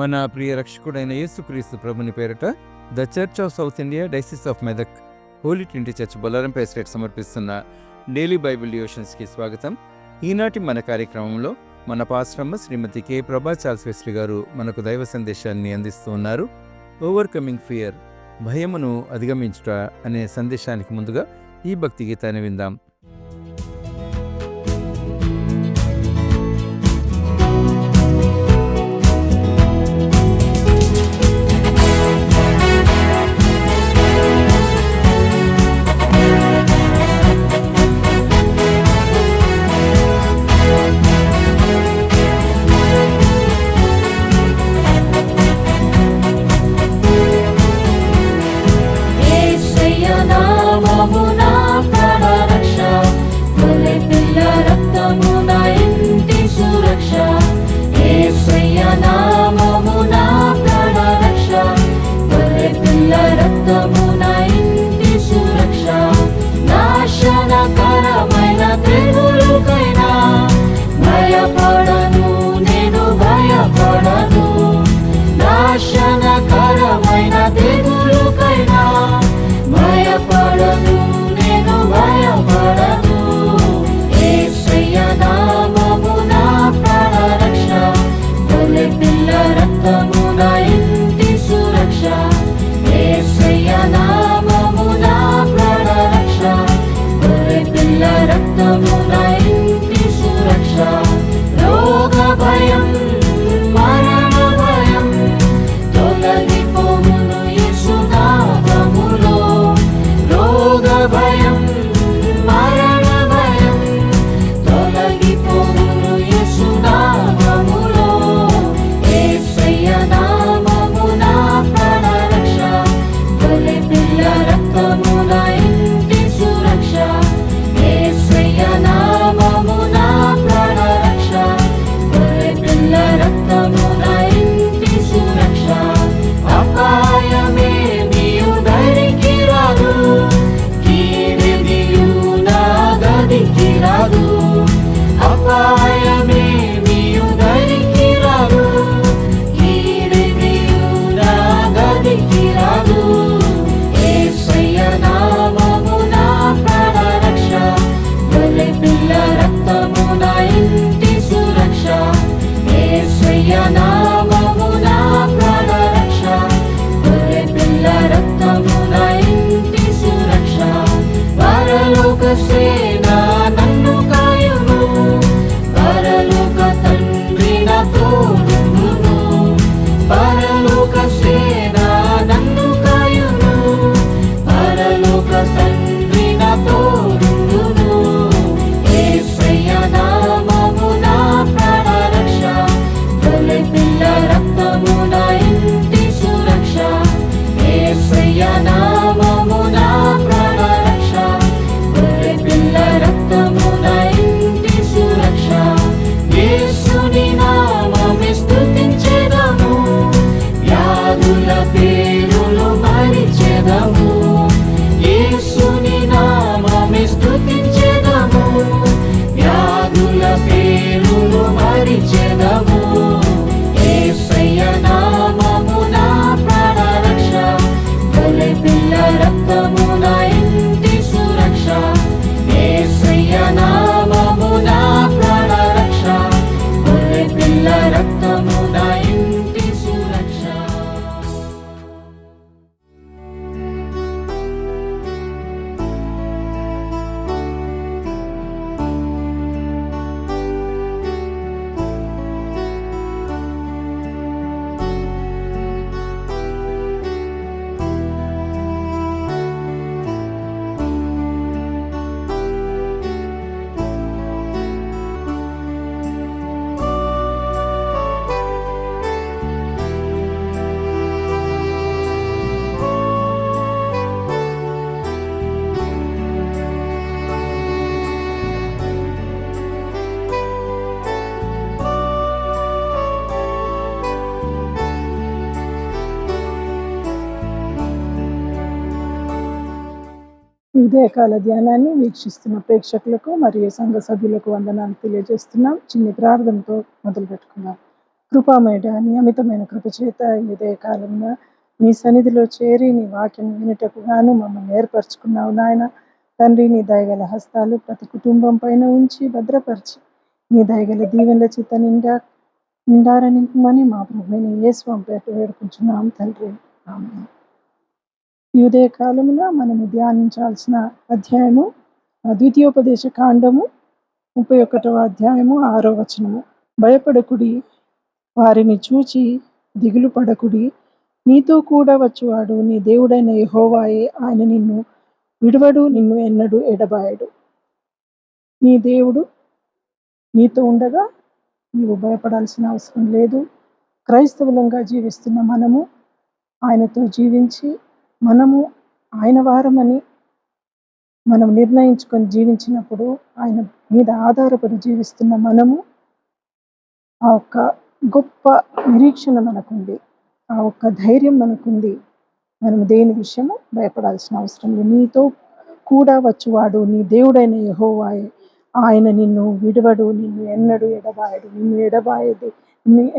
మన ప్రియ రక్షకుడైన యేసుక్రీస్తు ప్రభుని పేరిట the church of south India diocese of Medak holy trinity church Bollaram pastorate సమర్పిస్తున్న డైలీ బైబిల్ డివోషన్స్కి స్వాగతం. ఈనాటి మన కార్యక్రమంలో మన పాస్టరమ్మ Srimathi K Prabha Charles Wesley garu మనకు దైవ సందేశాన్ని అందిస్తూ ఉన్నారు. ఓవర్కమింగ్ ఫియర్, భయమును అధిగమించుట అనే సందేశానికి ముందుగా ఈ భక్తి గీతాన్ని విందాం. ఉదయకాల ధ్యానాన్ని వీక్షిస్తున్న ప్రేక్షకులకు మరియు సంఘ సభ్యులకు వందనాలు తెలియజేస్తున్నాం. చిన్న ప్రార్థనతో మొదలు పెట్టుకుందాం. కృపామేడ నియమితమైన కృప చేత ఇదే కాలంలో నీ సన్నిధిలో చేరి నీ వాక్యం వినుటకు గాను మమ్మల్ని ఏర్పరచుకున్నావు నాయన. తండ్రి, నీ దయగల హస్తాలు ప్రతి కుటుంబం పైన ఉంచి భద్రపరిచి నీ దయగల దీవెనల చేత నిండారనింపమని మా ప్రభువైన యేసు పేట వేడుకుంటున్నాం తండ్రి. ఆమేన్. ఈ ఉదయ కాలమున మనము ధ్యానించాల్సిన అధ్యాయము ద్వితీయోపదేశ కాండము 31వ అధ్యాయము 6వ వచనము. భయపడకుడి, వారిని చూచి దిగులు పడకుడి, నీతో కూడా వచ్చువాడు నీ దేవుడైన యెహోవాయే. ఆయన నిన్ను విడువడు, నిన్ను ఎన్నడూ ఎడబాయడు. నీ దేవుడు నీతో ఉండగా నీవు భయపడాల్సిన అవసరం లేదు. క్రైస్తవులంగా జీవిస్తున్న మనము ఆయనతో జీవించి మనము ఆయన వారమని మనం నిర్ణయించుకొని జీవించినప్పుడు, ఆయన మీద ఆధారపడి జీవిస్తున్న మనము ఆ ఒక్క గొప్ప నిరీక్షణ మనకుంది, ఆ ఒక్క ధైర్యం మనకుంది. మనం దేని విషయము భయపడాల్సిన అవసరం లేదు. నీతో కూడా వచ్చువాడు నీ దేవుడైన యెహోవాయే. ఆయన నిన్ను విడువడు, నిన్ను ఎన్నడూ ఎడబాయడు. నిన్ను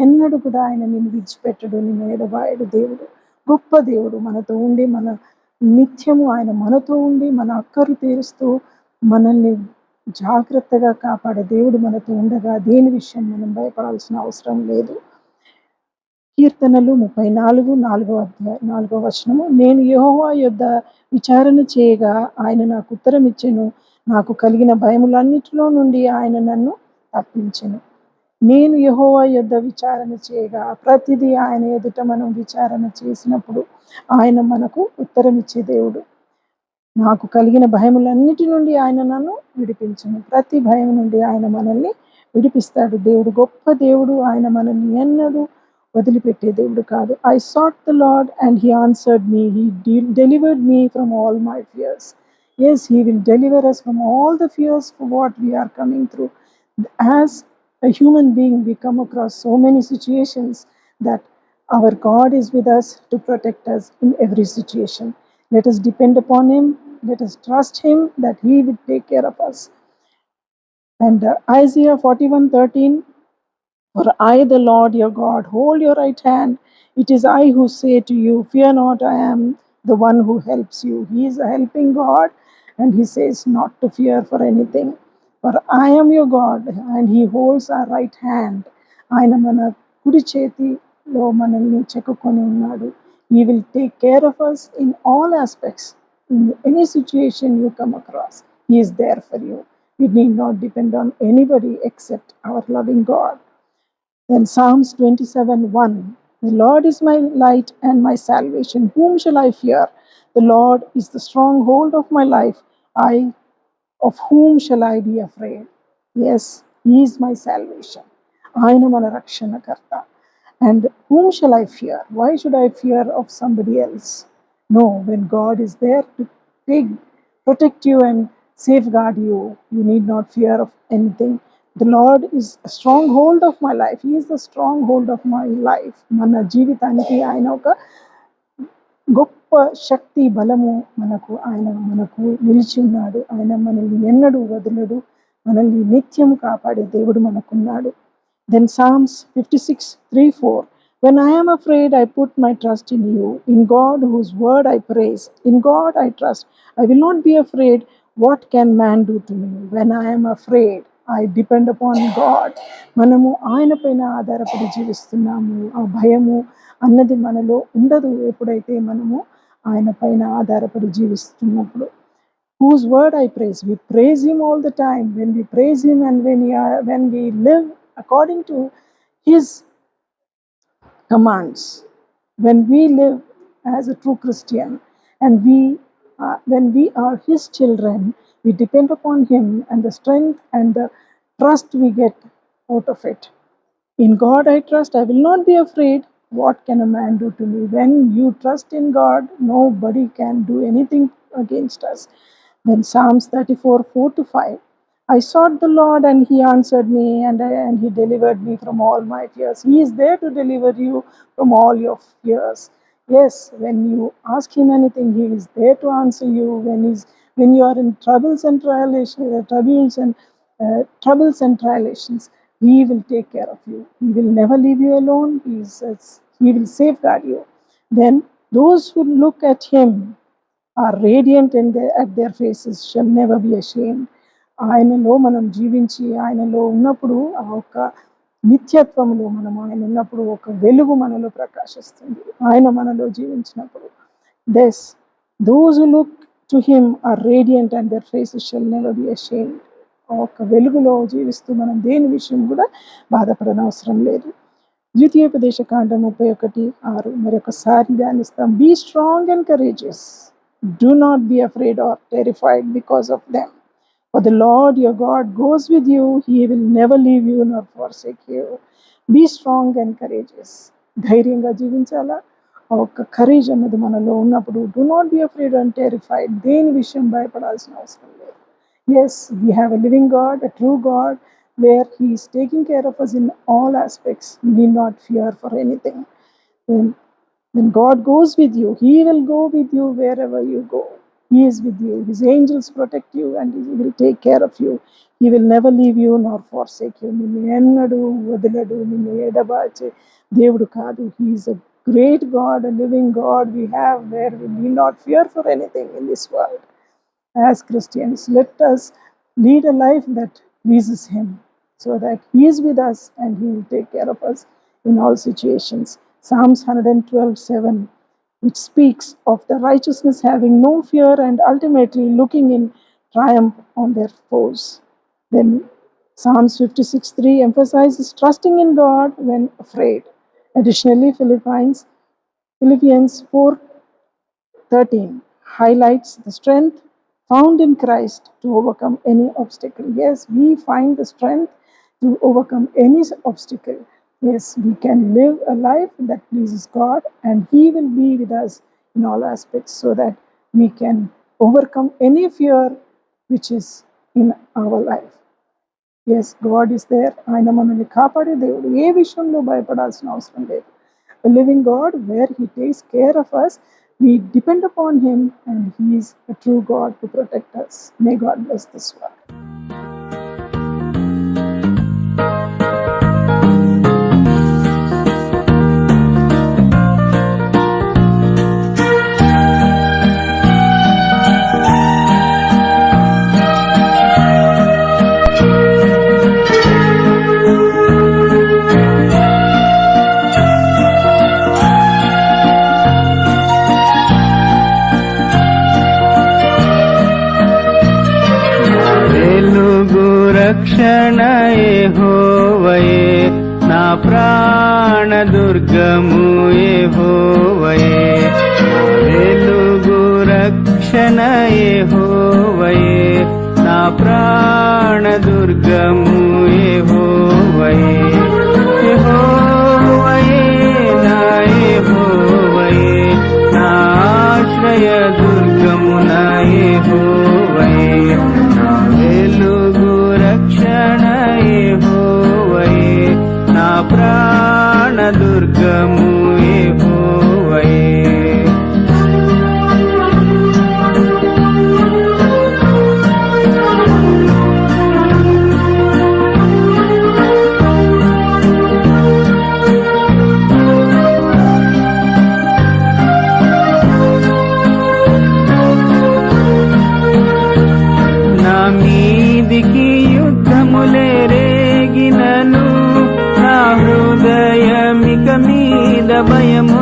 ఎన్నడూ కూడా ఆయన నిన్ను విడిచిపెట్టడు, నిన్ను ఎడబాయడు. దేవుడు గొప్ప దేవుడు, మనతో ఉండి మన నిత్యము ఆయన మనతో ఉండి మన అక్కరు తీరుస్తూ మనల్ని జాగ్రత్తగా కాపాడే దేవుడు మనతో ఉండగా దేని విషయం మనం భయపడాల్సిన అవసరం లేదు. కీర్తనలు 34:4వ వచనము. నేను యెహోవా యొద్ద విచారణ చేయగా ఆయన నాకు ఉత్తరం ఇచ్చెను. నాకు కలిగిన భయములన్నిటిలో నుండి ఆయన నన్ను తప్పించెను. నేను యెహోవా యొద్ద విచారణ చేయగా, ప్రతిదీ ఆయన ఎదుట మనం విచారణ చేసినప్పుడు ఆయన మనకు ఉత్తరం ఇచ్చే దేవుడు. నాకు కలిగిన భయములన్నిటి నుండి ఆయన నన్ను విడిపించును. ప్రతి భయం నుండి ఆయన మనల్ని విడిపిస్తాడు. దేవుడు గొప్ప దేవుడు. ఆయన మనల్ని ఎన్నడూ వదిలిపెట్టే దేవుడు కాదు. I sought the Lord and he answered me. He delivered me from all my fears. Yes, he will deliver us from all the fears for what we are coming through. As a human being, we come across so many situations that our God is with us to protect us in every situation. Let us depend upon him. Let us trust him that he will take care of us. And Isaiah 41:13, for I, the Lord your God, hold your right hand. It is I who say to you, fear not, I am the one who helps you. He is a helping God, and he says not to fear for anything. For I am your God, and he holds our right hand. ఆయన మన కుడి చేతిలో మనల్ని చెక్కుకొని ఉన్నాడు. He will take care of us in all aspects. In any situation you come across, he is there for you. You need not depend on anybody except our loving God. Then Psalms 27:1, the Lord is my light and my salvation. Whom shall I fear? The Lord is the stronghold of my life. Of whom shall I be afraid? Yes, he is my salvation. ఆయన మన రక్షణకర్త. And whom shall I fear? Why should I fear of somebody else? No, when God is there to protect you and safeguard you, you need not fear of anything. The Lord is a stronghold of my life. He is the stronghold of my life. మన జీవితానికి ఆయన ఒక గొప్ప శక్తి, బలము మనకు నిలిచి ఉన్నాడు. ఆయన మనల్ని ఎన్నడూ వదలడు. మనల్ని నిత్యము కాపాడే దేవుడు మనకున్నాడు. Then Psalms 56:3-4, when I am afraid, I put my trust in you. In God, whose word I praise. In God I trust. I will not be afraid. What can man do to me? When I am afraid, I depend upon God. మనము ఆయన పైన ఆధారపడి జీవిస్తున్నాము. ఆ భయము అన్నది మనలో ఉండదు ఎప్పుడైతే మనము ఆయన పైన ఆధారపడి జీవిస్తున్నప్పుడు. Whose word I praise. We praise him all the time. When we praise him and when we live according to his commands, when we live as a true Christian, and when we are his children, we depend upon him, and the strength and the trust we get out of it. In God I trust, I will not be afraid. What can a man do to me? When you trust in God, nobody can do anything against us. Then Psalms 34:4-5, I sought the Lord and he answered me, and he delivered me from all my fears. He is there to deliver you from all your fears. Yes, when you ask him anything, he is there to answer you. When you are in troubles and tribulations, He will take care of you. He will never leave you alone. He will safeguard you. Then those who look at him are radiant at their faces shall never be ashamed. ఆయనలో మనం జీవించి ఆయనలో ఉన్నప్పుడు ఆ ఒక నిత్యత్వంలో మనం ఆయన ఉన్నప్పుడు ఒక వెలుగు మనలో ప్రకాశిస్తుంది. ఆయన మనలో జీవించినప్పుడు those who look to him are radiant and their faces shall never be ashamed. ఒక వెలుగులో జీవిస్తూ మనం దేని విషయం కూడా బాధపడనవసరం లేదు. ద్వితీయోపదేశ కాండం 31:6 మరొకసారి ధ్యానిస్తాం. Be strong and courageous, do not be afraid or terrified because of them, for the lord your god goes with you, he will never leave you nor forsake you. Be strong and courageous, ధైర్యంగా జీవించాలా. ఒక courage అన్నది మనలో ఉన్నప్పుడు do not be afraid and terrified, దేని విషయం భయపడాల్సిన అవసరం లేదు. Yes, we have a living God, a true God, where he is taking care of us in all aspects. We need not fear for anything. When God goes with you, he will go with you wherever you go. He is with you. His angels protect you and he will take care of you. He will never leave you nor forsake you. నిన్ను ఎన్నడూ వదలడు, నిన్ను ఎడబాచే దేవుడు కాదు. He is a great God, a living God we have, where we need not fear for anything in this world. As Christians, let us lead a life that pleases him, so that he is with us and he will take care of us in all situations. Psalms 112:7, which speaks of the righteousness having no fear and ultimately looking in triumph on their foes. Then Psalms 56:3 emphasizes trusting in God when afraid. Additionally, Philippians 4:13 highlights the strength found in Christ to overcome any obstacle. Yes, we find the strength to overcome any obstacle. Yes, we can live a life that pleases God and he will be with us in all aspects, so that we can overcome any fear which is in our life. Yes, God is there. ఆయన మనల్ని కాపాడే దేవుడు. ఏ విషయంలో భయపడాల్సిన అవసరం లేదు. A living God where he takes care of us. We depend upon him and he is a true God to protect us. May God bless this word. రక్షణ యెహోవాయే, నా ప్రాణ దుర్గము యెహోవాయే. నా వెలుగు రక్షణ యెహోవాయే, నా ప్రాణ దుర్గము యెహోవాయే. యెహోవాయే నా యెహోవాయే, నా ఆశ్రయ దుర్గము నా యెహోవాయే. నా వెలుగు రక్షణ యెహోవాయే, నా ప్రాణ దుర్గము యెహోవాయే. నా మీదికి యుద్ధములే రేగినను, నా హృదయమిక మీద భయము